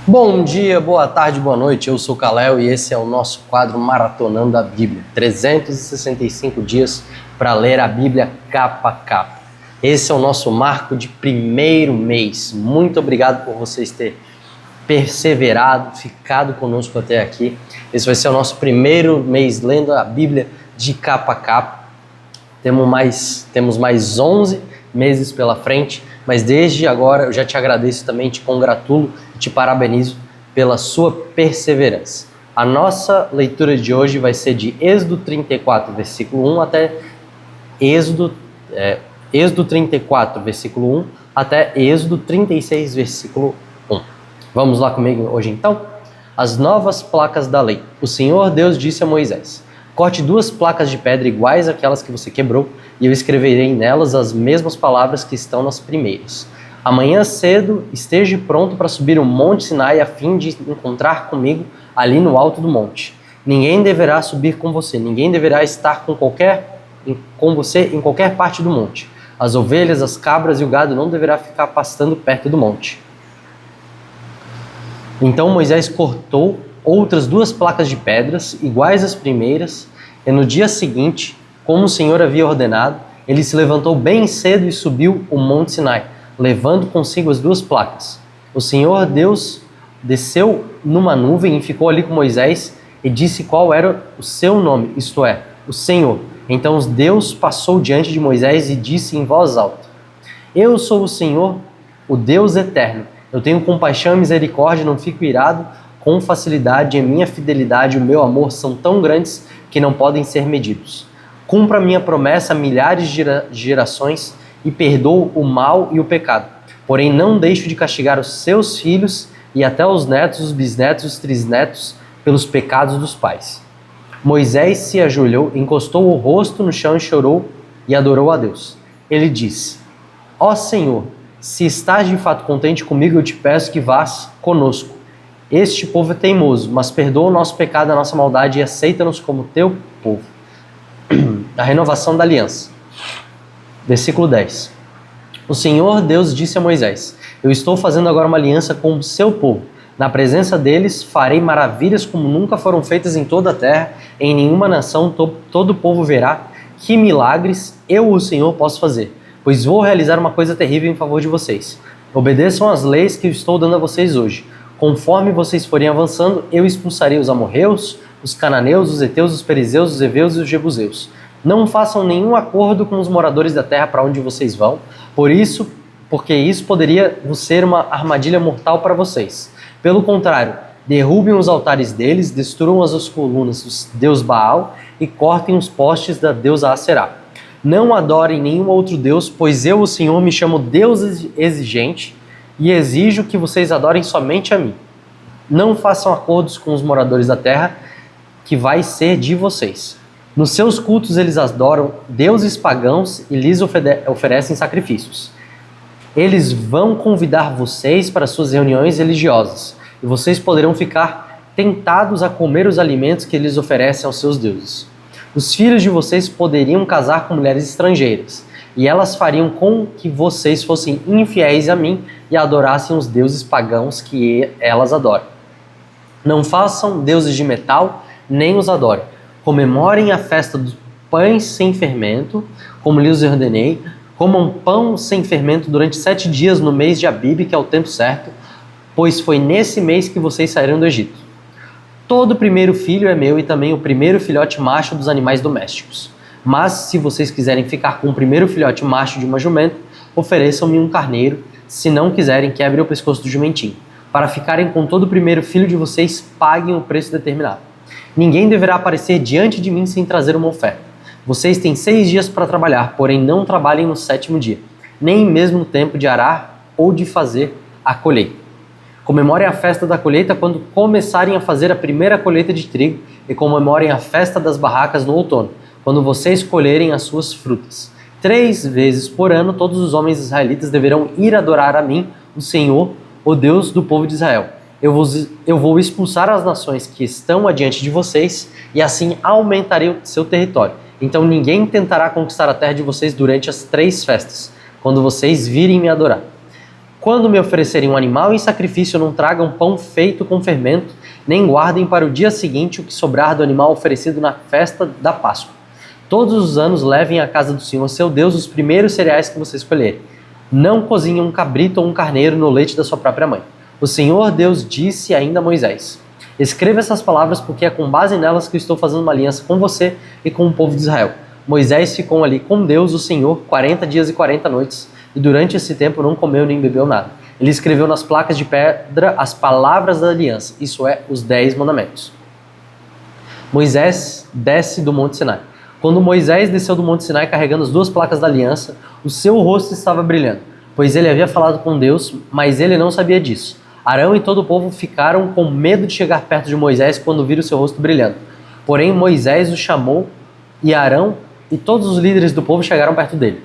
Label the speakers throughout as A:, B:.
A: Bom dia, boa tarde, boa noite. Eu sou o Kalel e esse é o nosso quadro Maratonando a Bíblia. 365 dias para ler a Bíblia capa a capa. Esse é o nosso marco de primeiro mês. Muito obrigado por vocês terem perseverado, ficado conosco até aqui. Esse vai ser o nosso primeiro mês lendo a Bíblia de capa a capa. Temos mais 11 meses pela frente, mas desde agora eu já te agradeço também, te congratulo e te parabenizo pela sua perseverança. A nossa leitura de hoje vai ser de Êxodo 34, versículo 1 até Êxodo 34, versículo 1 até Êxodo 36, versículo 1. Vamos lá comigo hoje então? As novas placas da lei. O Senhor Deus disse a Moisés: corte 2 placas de pedra iguais àquelas que você quebrou, e eu escreverei nelas as mesmas palavras que estão nas primeiras. Amanhã cedo esteja pronto para subir o Monte Sinai a fim de encontrar comigo ali no alto do monte. Ninguém deverá subir com você, ninguém deverá estar com você em qualquer parte do monte. As ovelhas, as cabras e o gado não deverá ficar pastando perto do monte. Então Moisés cortou outras 2 placas de pedras, iguais às primeiras, e no dia seguinte, como o Senhor havia ordenado, ele se levantou bem cedo e subiu o Monte Sinai, levando consigo as 2 placas. O Senhor Deus desceu numa nuvem e ficou ali com Moisés e disse qual era o seu nome, isto é, o Senhor. Então Deus passou diante de Moisés e disse em voz alta: Eu sou o Senhor, o Deus eterno. Eu tenho compaixão e misericórdia, não fico irado com facilidade, e a minha fidelidade e o meu amor são tão grandes que não podem ser medidos. Cumpra a minha promessa a milhares de gerações e perdoo o mal e o pecado. Porém, não deixo de castigar os seus filhos e até os netos, os bisnetos e os trisnetos pelos pecados dos pais. Moisés se ajoelhou, encostou o rosto no chão e chorou e adorou a Deus. Ele disse: Ó Senhor, se estás de fato contente comigo, eu te peço que vás conosco. Este povo é teimoso, mas perdoa o nosso pecado, a nossa maldade e aceita-nos como teu povo. A renovação da aliança. Versículo 10. O Senhor Deus disse a Moisés: Eu estou fazendo agora uma aliança com o seu povo. Na presença deles farei maravilhas como nunca foram feitas em toda a terra. Em nenhuma nação todo o povo verá que milagres eu, o Senhor, posso fazer. Pois vou realizar uma coisa terrível em favor de vocês. Obedeçam às leis que eu estou dando a vocês hoje. Conforme vocês forem avançando, eu expulsarei os amorreus, os cananeus, os heteus, os perizeus, os heveus e os jebuseus. Não façam nenhum acordo com os moradores da terra para onde vocês vão, porque isso poderia ser uma armadilha mortal para vocês. Pelo contrário, derrubem os altares deles, destruam as colunas do deus Baal e cortem os postes da deusa Aserá. Não adorem nenhum outro deus, pois eu, o Senhor, me chamo Deus exigente e exijo que vocês adorem somente a mim. Não façam acordos com os moradores da terra, que vai ser de vocês. Nos seus cultos eles adoram deuses pagãos e lhes oferecem sacrifícios. Eles vão convidar vocês para suas reuniões religiosas, e vocês poderão ficar tentados a comer os alimentos que eles oferecem aos seus deuses. Os filhos de vocês poderiam casar com mulheres estrangeiras, e elas fariam com que vocês fossem infiéis a mim e adorassem os deuses pagãos que elas adoram. Não façam deuses de metal, nem os adorem. Comemorem a festa dos pães sem fermento, como lhes ordenei. Comam pão sem fermento durante 7 dias no mês de Abibe, que é o tempo certo, pois foi nesse mês que vocês saíram do Egito. Todo primeiro filho é meu e também o primeiro filhote macho dos animais domésticos. Mas se vocês quiserem ficar com o primeiro filhote macho de uma jumenta, ofereçam-me um carneiro. Se não quiserem, quebrem o pescoço do jumentinho. Para ficarem com todo o primeiro filho de vocês, paguem o preço determinado. Ninguém deverá aparecer diante de mim sem trazer uma oferta. Vocês têm 6 dias para trabalhar, porém não trabalhem no 7º dia, nem mesmo no tempo de arar ou de fazer a colheita. Comemorem a festa da colheita quando começarem a fazer a primeira colheita de trigo, e comemorem a festa das barracas no outono, quando vocês colherem as suas frutas. 3 vezes por ano, todos os homens israelitas deverão ir adorar a mim, o Senhor, o Deus do povo de Israel. Eu vou expulsar as nações que estão adiante de vocês, e assim aumentarei o seu território. Então ninguém tentará conquistar a terra de vocês durante as 3 festas, quando vocês virem me adorar. Quando me oferecerem um animal em sacrifício, não tragam pão feito com fermento, nem guardem para o dia seguinte o que sobrar do animal oferecido na festa da Páscoa. Todos os anos levem à casa do Senhor, seu Deus, os primeiros cereais que você escolher. Não cozinhem um cabrito ou um carneiro no leite da sua própria mãe. O Senhor Deus disse ainda a Moisés: escreva essas palavras, porque é com base nelas que eu estou fazendo uma aliança com você e com o povo de Israel. Moisés ficou ali com Deus, o Senhor, 40 dias e 40 noites, e durante esse tempo não comeu nem bebeu nada. Ele escreveu nas placas de pedra as palavras da aliança, isso é, os 10 mandamentos. Moisés desce do Monte Sinai. Quando Moisés desceu do Monte Sinai carregando as 2 placas da aliança, o seu rosto estava brilhando, pois ele havia falado com Deus, mas ele não sabia disso. Arão e todo o povo ficaram com medo de chegar perto de Moisés quando viram seu rosto brilhando. Porém, Moisés o chamou, e Arão e todos os líderes do povo chegaram perto dele,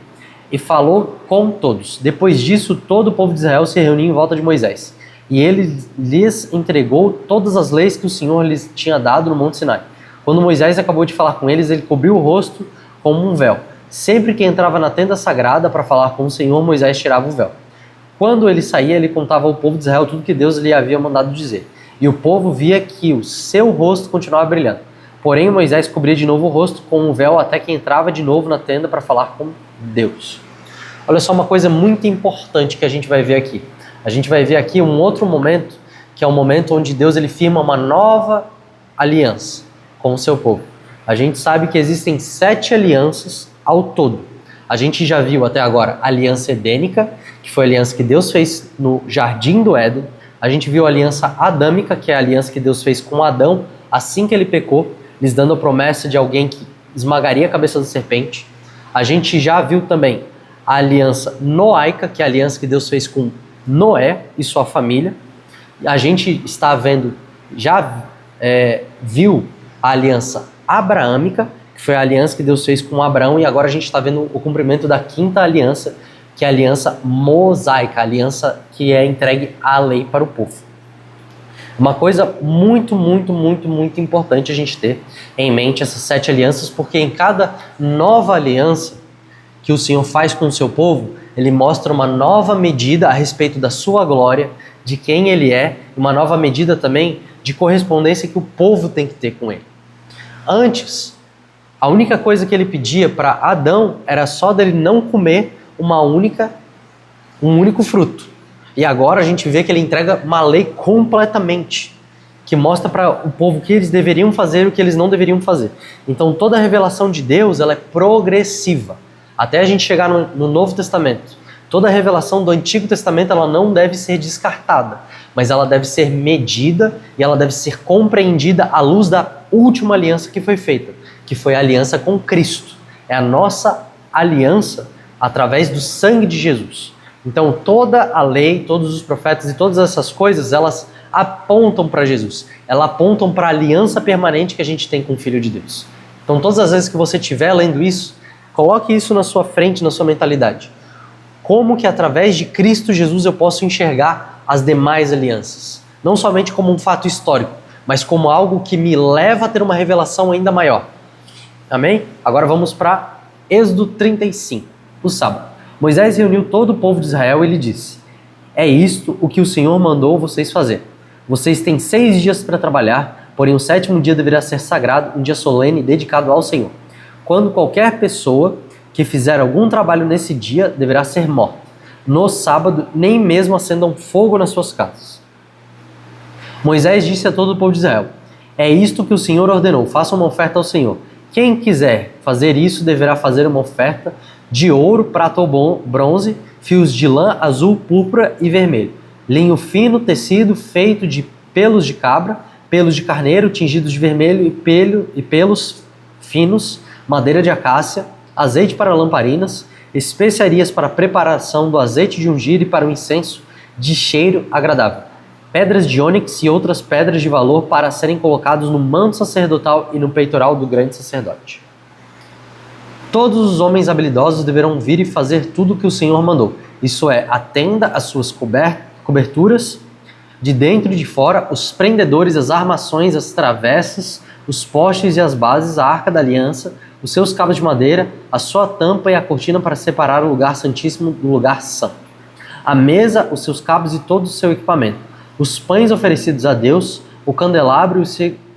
A: e falou com todos. Depois disso, todo o povo de Israel se reuniu em volta de Moisés, e ele lhes entregou todas as leis que o Senhor lhes tinha dado no Monte Sinai. Quando Moisés acabou de falar com eles, ele cobriu o rosto com um véu. Sempre que entrava na tenda sagrada para falar com o Senhor, Moisés tirava o véu. Quando ele saía, ele contava ao povo de Israel tudo que Deus lhe havia mandado dizer. E o povo via que o seu rosto continuava brilhando. Porém, Moisés cobria de novo o rosto com um véu até que entrava de novo na tenda para falar com Deus. Olha só uma coisa muito importante que a gente vai ver aqui. A gente vai ver aqui um outro momento, que é o momento onde Deus ele firma uma nova aliança com o seu povo. A gente sabe que existem 7 alianças ao todo. A gente já viu até agora a aliança edênica, que foi a aliança que Deus fez no Jardim do Éden. A gente viu a aliança adâmica, que é a aliança que Deus fez com Adão assim que ele pecou, lhes dando a promessa de alguém que esmagaria a cabeça da serpente. A gente já viu também a aliança noaica, que é a aliança que Deus fez com Noé e sua família. A gente está vendo, viu a aliança abraâmica, que foi a aliança que Deus fez com Abraão, e agora a gente está vendo o cumprimento da 5ª aliança, que é a aliança mosaica, a aliança que é entregue à lei para o povo. Uma coisa muito importante a gente ter em mente essas 7 alianças, porque em cada nova aliança que o Senhor faz com o seu povo, ele mostra uma nova medida a respeito da sua glória, de quem ele é, uma nova medida também de correspondência que o povo tem que ter com ele. Antes, a única coisa que ele pedia para Adão era só dele não comer um único fruto. E agora a gente vê que ele entrega uma lei completamente, que mostra para o povo o que eles deveriam fazer e o que eles não deveriam fazer. Então toda a revelação de Deus ela é progressiva, até a gente chegar no Novo Testamento. Toda a revelação do Antigo Testamento ela não deve ser descartada, mas ela deve ser medida e ela deve ser compreendida à luz da última aliança que foi feita, que foi a aliança com Cristo. É a nossa aliança através do sangue de Jesus. Então toda a lei, todos os profetas e todas essas coisas, elas apontam para Jesus. Elas apontam para a aliança permanente que a gente tem com o Filho de Deus. Então todas as vezes que você estiver lendo isso, coloque isso na sua frente, na sua mentalidade. Como que através de Cristo Jesus eu posso enxergar as demais alianças? Não somente como um fato histórico, mas como algo que me leva a ter uma revelação ainda maior. Amém? Agora vamos para Êxodo 35, o sábado. Moisés reuniu todo o povo de Israel e lhe disse: é isto o que o Senhor mandou vocês fazer. Vocês têm 6 dias para trabalhar, porém o 7º dia deverá ser sagrado, um dia solene dedicado ao Senhor. Quando qualquer pessoa que fizer algum trabalho nesse dia deverá ser morta. No sábado, nem mesmo acendam fogo nas suas casas. Moisés disse a todo o povo de Israel: é isto que o Senhor ordenou, façam uma oferta ao Senhor. Quem quiser fazer isso deverá fazer uma oferta de ouro, prata ou bronze, fios de lã azul, púrpura e vermelho, linho fino, tecido feito de pelos de cabra, pelos de carneiro tingidos de vermelho e pelos finos, madeira de acácia, azeite para lamparinas, especiarias para a preparação do azeite de ungir e para o incenso de cheiro agradável, pedras de ônix e outras pedras de valor para serem colocados no manto sacerdotal e no peitoral do grande sacerdote. Todos os homens habilidosos deverão vir e fazer tudo o que o Senhor mandou. Isso é, a tenda, as suas coberturas, de dentro e de fora, os prendedores, as armações, as travessas, os postes e as bases, a arca da aliança, os seus cabos de madeira, a sua tampa e a cortina para separar o lugar santíssimo do lugar santo. a mesa, os seus cabos e todo o seu equipamento, os pães oferecidos a Deus, o candelabro e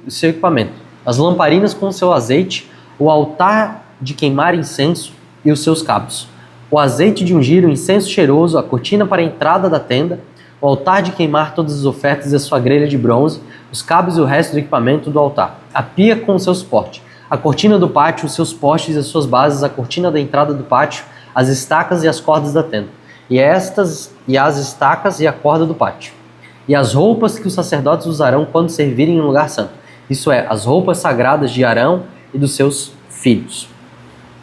A: o seu equipamento, as lamparinas com o seu azeite, o altar de queimar incenso e os seus cabos, o azeite de ungir, o incenso cheiroso, a cortina para a entrada da tenda, o altar de queimar todas as ofertas e a sua grelha de bronze, os cabos e o resto do equipamento do altar, a pia com o seu suporte, a cortina do pátio, os seus postes e as suas bases, a cortina da entrada do pátio, as estacas e as cordas da tenda, e as estacas e a corda do pátio, e as roupas que os sacerdotes usarão quando servirem no lugar santo, isso é, as roupas sagradas de Arão e dos seus filhos.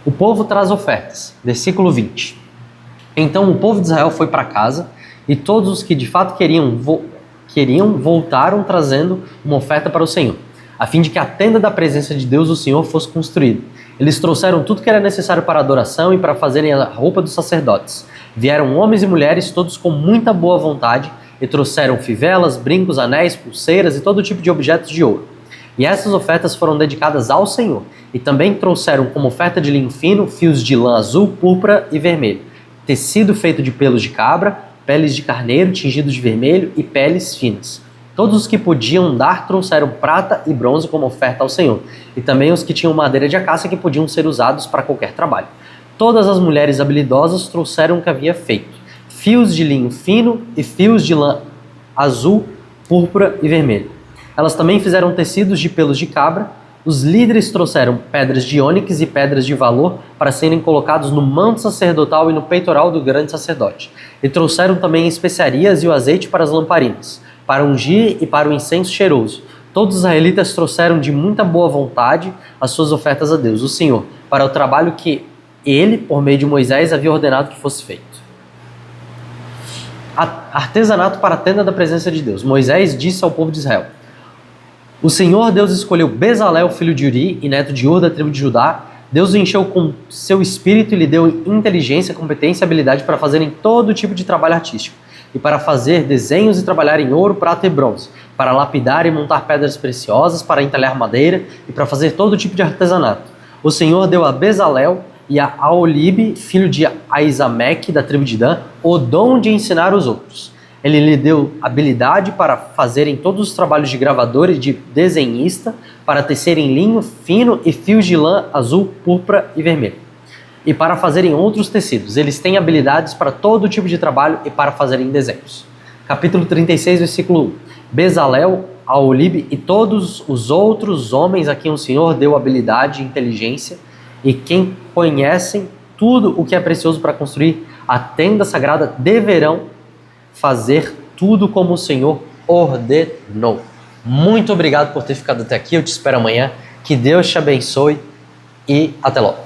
A: O povo traz ofertas. Versículo 20. Então o povo de Israel foi para casa, e todos os que de fato queriam voltaram trazendo uma oferta para o Senhor, a fim de que a tenda da presença de Deus, o Senhor, fosse construída. Eles trouxeram tudo que era necessário para a adoração e para fazerem a roupa dos sacerdotes. Vieram homens e mulheres, todos com muita boa vontade, e trouxeram fivelas, brincos, anéis, pulseiras e todo tipo de objetos de ouro. E essas ofertas foram dedicadas ao Senhor. E também trouxeram como oferta de linho fino, fios de lã azul, púrpura e vermelho, tecido feito de pelos de cabra, peles de carneiro tingidos de vermelho e peles finas. Todos os que podiam dar trouxeram prata e bronze como oferta ao Senhor, e também os que tinham madeira de acácia que podiam ser usados para qualquer trabalho. Todas as mulheres habilidosas trouxeram o que havia feito: fios de linho fino e fios de lã azul, púrpura e vermelho. Elas também fizeram tecidos de pelos de cabra. Os líderes trouxeram pedras de ônix e pedras de valor para serem colocados no manto sacerdotal e no peitoral do grande sacerdote. E trouxeram também especiarias e o azeite para as lamparinas, para ungir e para o incenso cheiroso. Todos os israelitas trouxeram de muita boa vontade as suas ofertas a Deus, o Senhor, para o trabalho que ele, por meio de Moisés, havia ordenado que fosse feito. Artesanato para a tenda da presença de Deus. Moisés disse ao povo de Israel: o Senhor Deus escolheu Bezalel, filho de Uri e neto de Ur, da tribo de Judá. Deus o encheu com seu espírito e lhe deu inteligência, competência e habilidade para fazerem todo tipo de trabalho artístico, e para fazer desenhos e trabalhar em ouro, prata e bronze, para lapidar e montar pedras preciosas, para entalhar madeira e para fazer todo tipo de artesanato. O Senhor deu a Bezalel e a Aolibe, filho de Aisameque, da tribo de Dan, o dom de ensinar os outros. Ele lhe deu habilidade para fazerem todos os trabalhos de gravador e de desenhista, para tecerem linho fino e fios de lã azul, púrpura e vermelho, e para fazerem outros tecidos. Eles têm habilidades para todo tipo de trabalho e para fazerem desenhos. Capítulo 36, versículo 1. Bezalel, Aolibe e todos os outros homens a quem o Senhor deu habilidade e inteligência, e quem conhecem tudo o que é precioso para construir a tenda sagrada, deverão fazer tudo como o Senhor ordenou. Muito obrigado por ter ficado até aqui. Eu te espero amanhã. Que Deus te abençoe e até logo.